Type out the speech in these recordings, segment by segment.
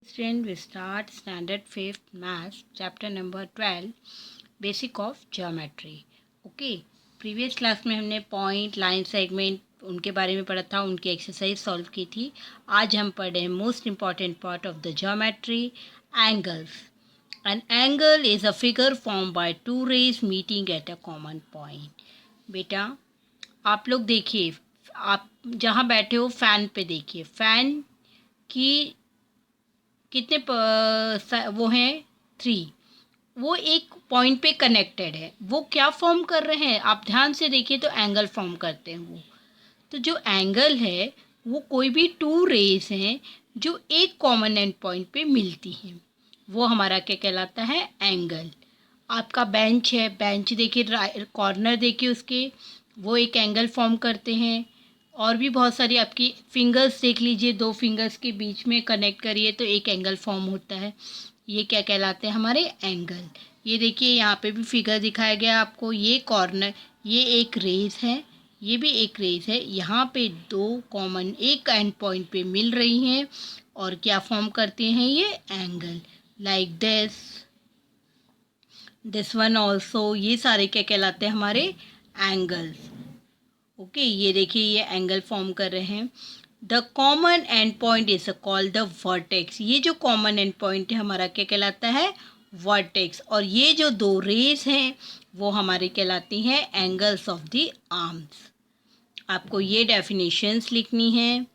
Student, we start standard 5th maths chapter number 12 basic of geometry. Okay, previous class में हमने point, line, segment उनके बारे में पढ़ा था, उनकी एक्सरसाइज सॉल्व की थी. आज हम पढ़ रहे हैं most important part of the geometry, angles. An angle is a figure formed by two rays meeting at a common point. बेटा आप लोग देखिए, आप जहाँ बैठे हो फैन पे देखिए, फैन की कितने वो हैं 3. वो एक पॉइंट पे कनेक्टेड है. वो क्या फॉर्म कर रहे हैं आप ध्यान से देखिए तो एंगल फॉर्म करते हैं वो. तो जो एंगल है वो कोई भी 2 रेज हैं जो एक कॉमन एंड पॉइंट पे मिलती हैं, वो हमारा क्या कहलाता है, एंगल. आपका बेंच है, बेंच देखिए, कॉर्नर देखिए उसके, वो एक एंगल फॉर्म करते हैं. और भी बहुत सारी आपकी फिंगर्स देख लीजिए, 2 फिंगर्स के बीच में कनेक्ट करिए तो एक एंगल फॉर्म होता है. ये क्या कहलाते हैं, हमारे एंगल. ये देखिए यहाँ पे भी फिगर दिखाया गया आपको. ये कॉर्नर, ये एक रेज है, ये भी एक रेज है. यहाँ पे 2 कॉमन एक एंड पॉइंट पे मिल रही हैं और क्या फॉर्म करते हैं, ये angle. Like this one also. ये सारे क्या कहलाते हैं, हमारे एंगल्स. ओके, ये देखिए ये एंगल फॉर्म कर रहे हैं. The common and point is called the vertex. ये जो कॉमन एंड पॉइंट है हमारा क्या कहलाता है, वर्टेक्स. और ये जो 2 रेज हैं वो हमारे कहलाती हैं एंगल्स ऑफ द आर्म्स. आपको ये डेफिनेशंस लिखनी है,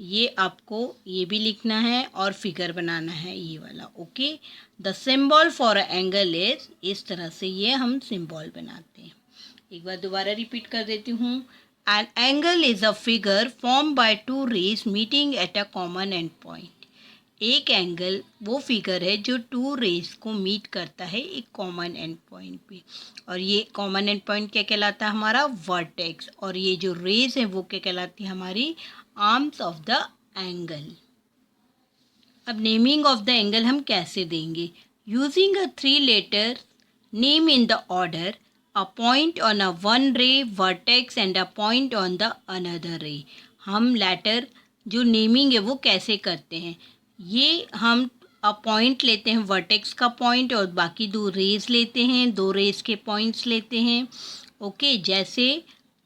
ये आपको ये भी लिखना है और फिगर बनाना है ये वाला. Okay, the symbol for a angle is, इस तरह से ये हम सिंबल बनाते हैं. एक बार दोबारा रिपीट कर देती हूँ. An angle is a figure formed by 2 rays meeting at a common end point. एक एंगल वो फिगर है जो 2 रेज को मीट करता है एक कॉमन एंड पॉइंट पे. और ये कॉमन एंड पॉइंट क्या कहलाता है, हमारा वर्टेक्स. और ये जो रेज है वो क्या कहलाती है, हमारी आर्म्स ऑफ द एंगल. अब नेमिंग ऑफ द एंगल हम कैसे देंगे, using a 3 letter name in the order. A point on a one ray vertex and a point on the another ray. हम लेटर जो नेमिंग है वो कैसे करते हैं, ये हम अ पॉइंट लेते हैं, वर्टेक्स का पॉइंट, और बाकी 2 रेज लेते हैं, 2 रेज के पॉइंट्स लेते हैं. ओके, जैसे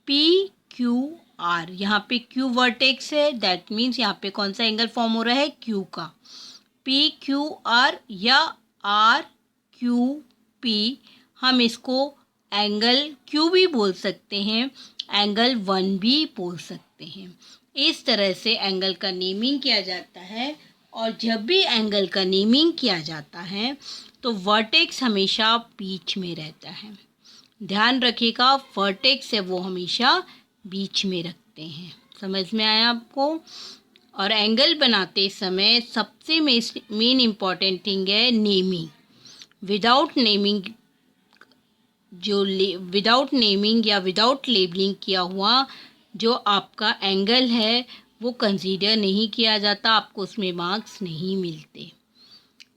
PQR, यहाँ पे Q वर्टेक्स है, दैट मीन्स यहाँ पे कौन सा एंगल फॉर्म हो रहा है, Q का. PQR या RQP, हम इसको एंगल Q भी बोल सकते हैं, एंगल 1 भी बोल सकते हैं. इस तरह से एंगल का नेमिंग किया जाता है. और जब भी एंगल का नेमिंग किया जाता है तो वर्टेक्स हमेशा बीच में रहता है. ध्यान रखिएगा, वर्टेक्स है वो हमेशा बीच में रखते हैं. समझ में आया आपको. और एंगल बनाते समय सबसे मेन इम्पॉर्टेंट थिंग है naming. Without naming, without naming या विदाउट लेबलिंग किया हुआ जो आपका एंगल है वो कंसीडर नहीं किया जाता, आपको उसमें मार्क्स नहीं मिलते.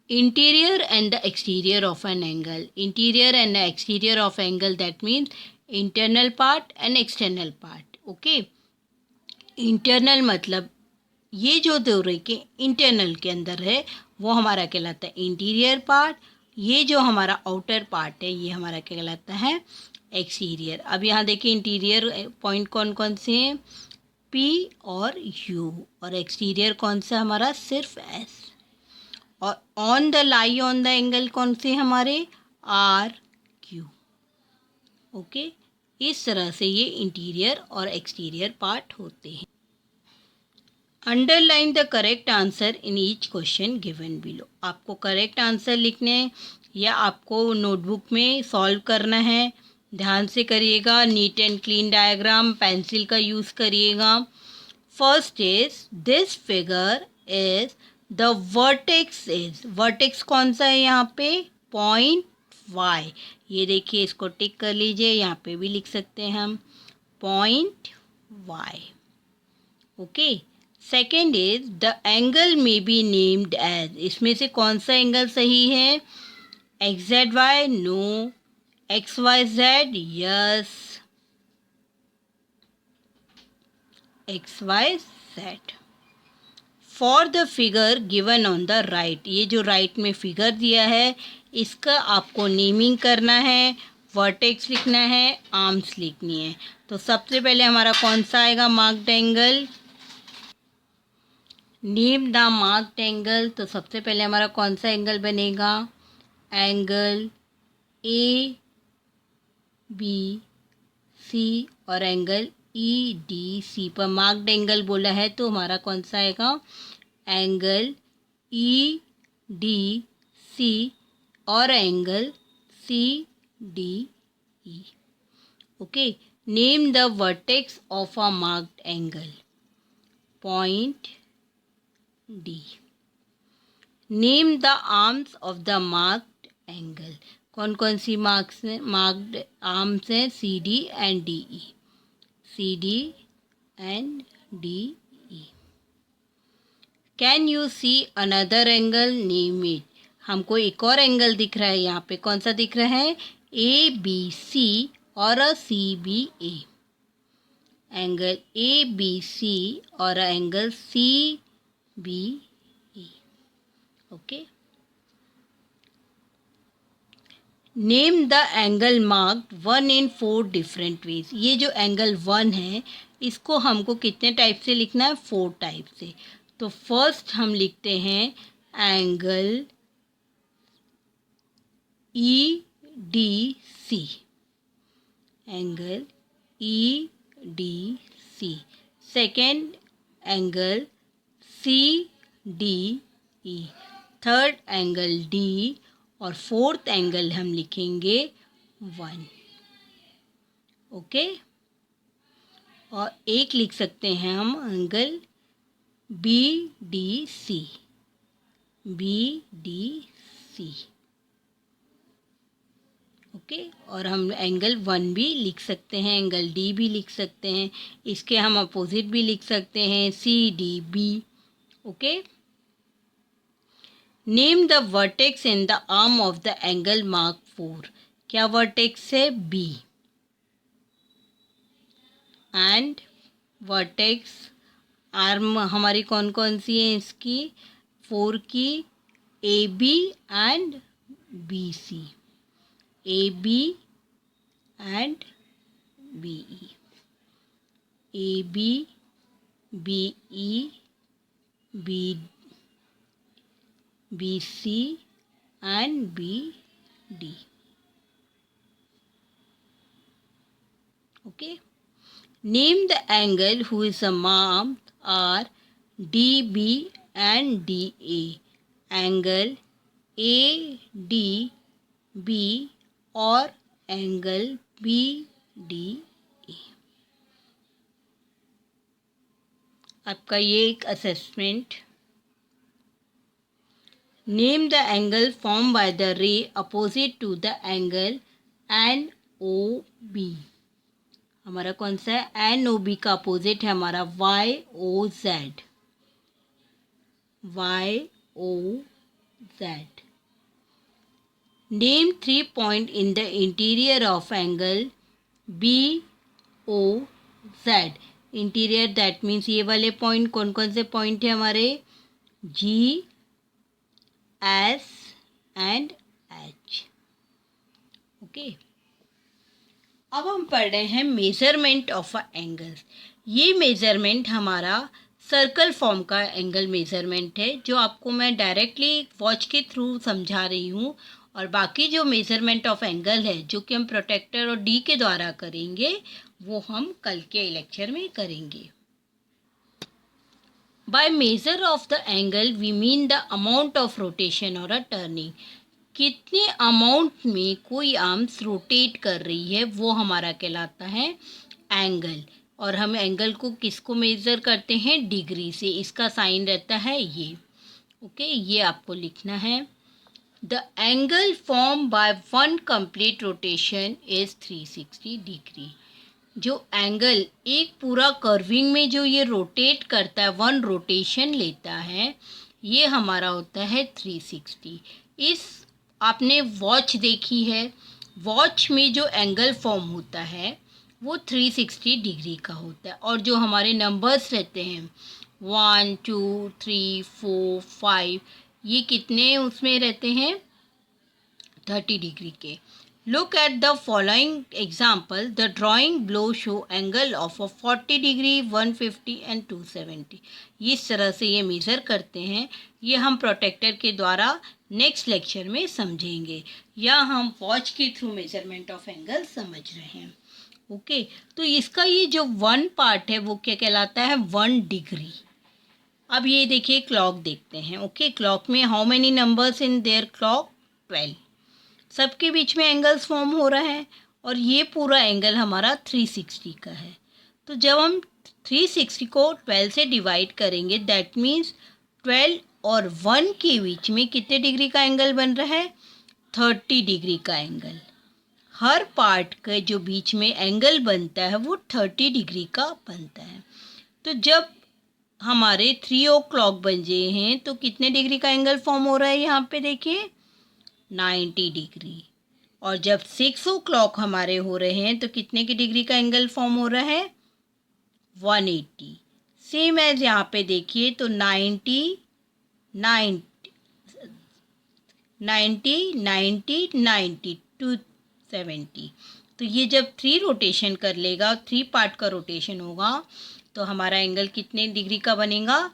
Interior and the exterior of an angle. Interior and the exterior of angle, that means internal part and external part. Okay, internal मतलब ये जो 2 रे के इंटरनल के अंदर है वो हमारा कहलाता है इंटीरियर पार्ट. ये जो हमारा आउटर पार्ट है ये हमारा क्या कहलाता है, एक्सटीरियर. अब यहाँ देखिए इंटीरियर पॉइंट कौन कौन से हैं, P और U. और एक्सटीरियर कौन सा हमारा, सिर्फ S. और on the lie on the angle कौन से हमारे, RQ. ओके, इस तरह से ये इंटीरियर और एक्सटीरियर पार्ट होते हैं. Underline the correct answer in each question given below. आपको करेक्ट आंसर लिखने हैं या आपको नोटबुक में सॉल्व करना है. ध्यान से करिएगा. Neat and clean diagram, pencil का यूज़ करिएगा. First is this figure is the vertex is, vertex कौन सा है यहाँ पे, पॉइंट Y. ये देखिए इसको टिक कर लीजिए, यहाँ पे भी लिख सकते हैं हम point Y. Okay, second is the angle may be named as. इसमें से कौन सा एंगल सही है, XZY, no. XYZ, yes. XYZ. For the figure given on the right, ये जो राइट में फिगर दिया है इसका आपको नेमिंग करना है, वर्टेक्स लिखना है, आर्म्स लिखनी है। तो सबसे पहले हमारा कौन सा आएगा marked angle, name the marked angle. तो सबसे पहले हमारा कौन सा एंगल बनेगा, एंगल ए बी सी और एंगल ई डी सी पर मार्क्ड एंगल बोला है तो हमारा कौन सा आएगा, एंगल ई डी सी और angle C D E. Okay, name the vertex of a marked angle, point D. Name the arms of the marked angle, कौन कौन सी मार्क्ड आर्म्स हैं, C D and D E, C D and D E. Can you see another angle, name it. हमको एक और angle दिख रहा है यहाँ पे, कौन सा दिख रहा है, ए बी सी और C B A, angle A B C और angle C B E. Okay, name the angle marked 1 in 4 different ways. ये जो एंगल 1 है इसको हमको कितने टाइप से लिखना है, 4 टाइप से। तो फर्स्ट हम लिखते हैं angle E D C, angle E D C. Second angle C D E, third angle D और फोर्थ एंगल हम लिखेंगे 1। ओके, और एक लिख सकते हैं हम angle B D C, B D C. Okay, और हम एंगल 1 भी लिख सकते हैं, एंगल डी भी लिख सकते हैं, इसके हम अपोजिट भी लिख सकते हैं, C D B. Okay, name the vertex in the arm of the angle mark 4। क्या वर्टेक्स है, बी, एंड वर्टेक्स आर्म हमारी कौन कौन सी है इसकी, 4 की, A B and B C, A B and B E, A B B E B B C and B D. Okay, name the angle who is a marked are D B and D A, angle A D B और angle B D A. आपका ये एक assessment. Name the angle form by the ray opposite to the angle N O B. हमारा कौन सा है, N O B का opposite है हमारा Y O Z, Y O Z. Name 3 point in the interior of angle B O Z. Interior that means ये वाले point कौन कौन से पॉइंट है हमारे, G S and H. Okay, अब हम पढ़ रहे हैं मेजरमेंट ऑफ अ एंगल्स। ये मेजरमेंट हमारा सर्कल फॉर्म का एंगल मेजरमेंट है जो आपको मैं डायरेक्टली वॉच के थ्रू समझा रही हूँ, और बाकी जो मेजरमेंट ऑफ एंगल है जो कि हम प्रोटेक्टर और डी के द्वारा करेंगे वो हम कल के लेक्चर में करेंगे। By measure of the angle we mean the amount of rotation और अ टर्निंग। कितने अमाउंट में कोई आर्म्स रोटेट कर रही है वो हमारा कहलाता है एंगल। और हम एंगल को किसको मेज़र करते हैं, डिग्री से। इसका साइन रहता है ये। ओके, ये आपको लिखना है। The angle form bye 1 complete rotation is 360 degree. जो एंगल एक पूरा कर्विंग में जो ये रोटेट करता है, 1 रोटेशन लेता है, ये हमारा होता है 360। इस आपने वॉच देखी है, वॉच में जो एंगल फॉर्म होता है वो 360 डिग्री का होता है, और जो हमारे नंबर्स रहते हैं 1 2 3 4 5, ये कितने उसमें रहते हैं 30 डिग्री के। Look at the following example, the drawing blow show angle of a 40 degree 150 and 270। इस तरह से ये मेज़र करते हैं, ये हम प्रोटेक्टर के द्वारा नेक्स्ट लेक्चर में समझेंगे, या हम वॉच के थ्रू मेजरमेंट ऑफ एंगल समझ रहे हैं। ओके तो इसका ये जो वन पार्ट है वो क्या कहलाता है 1 डिग्री। अब ये देखिए क्लॉक देखते हैं। ओके क्लॉक में how many numbers in their clock 12, सबके बीच में एंगल्स फॉर्म हो रहा है, और ये पूरा एंगल हमारा 360 का है। तो जब हम 360 को 12 से डिवाइड करेंगे, दैट मीन्स 12 और 1 के बीच में कितने डिग्री का एंगल बन रहा है 30 डिग्री का एंगल। हर पार्ट के जो बीच में एंगल बनता है वो 30 डिग्री का बनता है। तो जब हमारे 3 o'clock बन गए हैं तो कितने डिग्री का एंगल फॉर्म हो रहा है यहाँ पे देखिए 90 डिग्री। और जब 6 o'clock हमारे हो रहे हैं तो कितने की डिग्री का एंगल फॉर्म हो रहा है 180। सेम एज यहाँ पे देखिए तो 90 90 270। तो ये जब 3 रोटेशन कर लेगा, 3 पार्ट का रोटेशन होगा, तो हमारा एंगल कितने डिग्री का बनेगा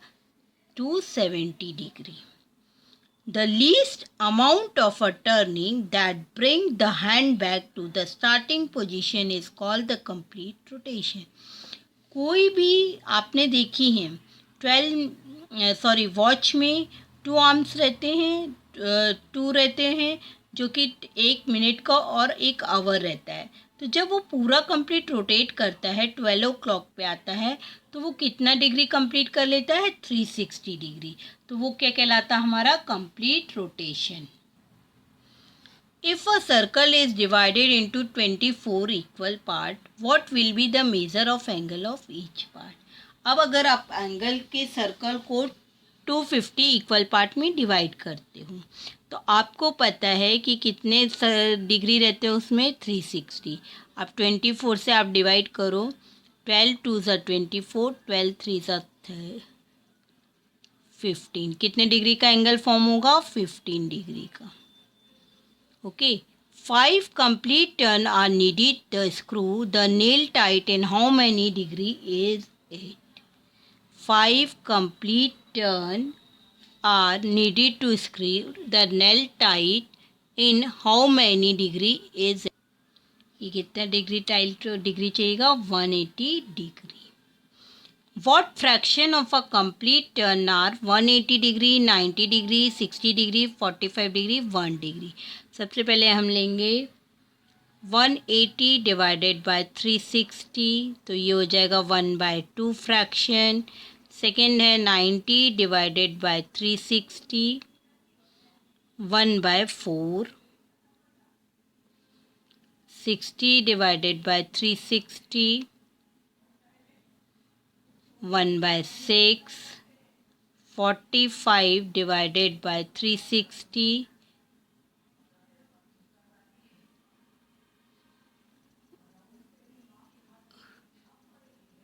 270 degree. The least amount of a turning that bring the hand back to the starting position is called the complete rotation. कोई भी आपने देखी है 12 वॉच में 2 आर्म्स रहते हैं, 2 रहते हैं, जो कि 1 मिनट का और 1 आवर रहता है। तो जब वो पूरा कंप्लीट रोटेट करता है 12 o'clock पे आता है तो वो कितना डिग्री कंप्लीट कर लेता है 360 डिग्री। तो वो क्या कहलाता है हमारा complete rotation. If a circle is divided into 24 equal part, what will be the measure of angle of each part? अब अगर आप एंगल के सर्कल को 250 इक्वल पार्ट में डिवाइड करते हो तो आपको पता है कि कितने डिग्री रहते हैं उसमें 360। अब 24 से आप डिवाइड करो, 12 2 ज़ा 24, 12 3 ज़ा 15, कितने डिग्री का एंगल फॉर्म होगा 15 डिग्री का। Okay, 5 complete turn are needed to screw the nail tight in how many degree is it? 5 complete turn are needed to screw the nail tight in how many degree is it? ये कितना degree tight degree चाहिएगा 180 degree. What fraction of a complete turn are 180 degree 90 degree 60 degree 45 degree 1 degree. सबसे पहले हम लेंगे 180 divided by 360, तो ये हो जाएगा 1/2 फ्रैक्शन। सेकेंड है 90 divided by 360, 1/4। 60 divided by 360, 1/6। 45 divided by 360,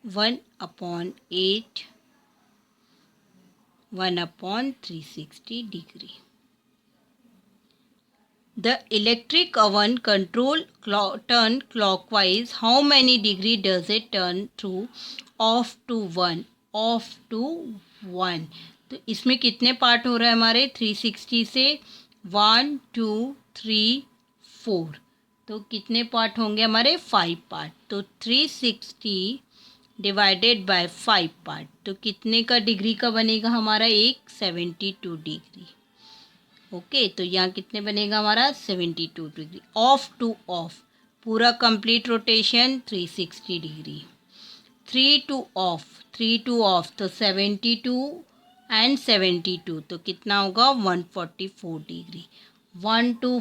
1/8, 1/360 degree. The electric oven control turn clockwise. How many degree does it turn through? Off to 1. Off to 1. तो इसमें कितने पार्ट हो रहा है हमारे 360 से 1 2 3 4, तो कितने पार्ट होंगे हमारे 5 पार्ट। तो 360 डिवाइडेड बाय 5 पार्ट, तो कितने का डिग्री का बनेगा हमारा 72 डिग्री। ओके तो यहाँ कितने बनेगा हमारा 72 डिग्री। ऑफ टू ऑफ पूरा complete rotation 360 degree. 3 two of तो 72 एंड 72, तो कितना होगा 144 डिग्री। 1 to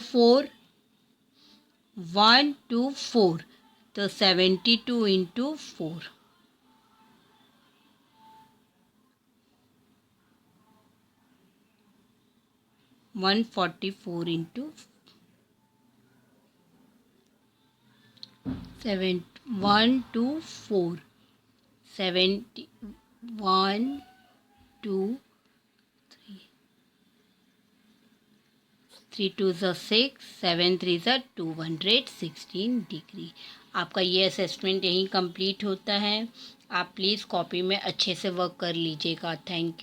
4 तो 72 into 4, 144 into 1 to 4, 71 2 3 2 6 7 3 216 डिग्री। आपका ये असेसमेंट यहीं कंप्लीट होता है। आप प्लीज़ कॉपी में अच्छे से वर्क कर लीजिएगा। Thank you.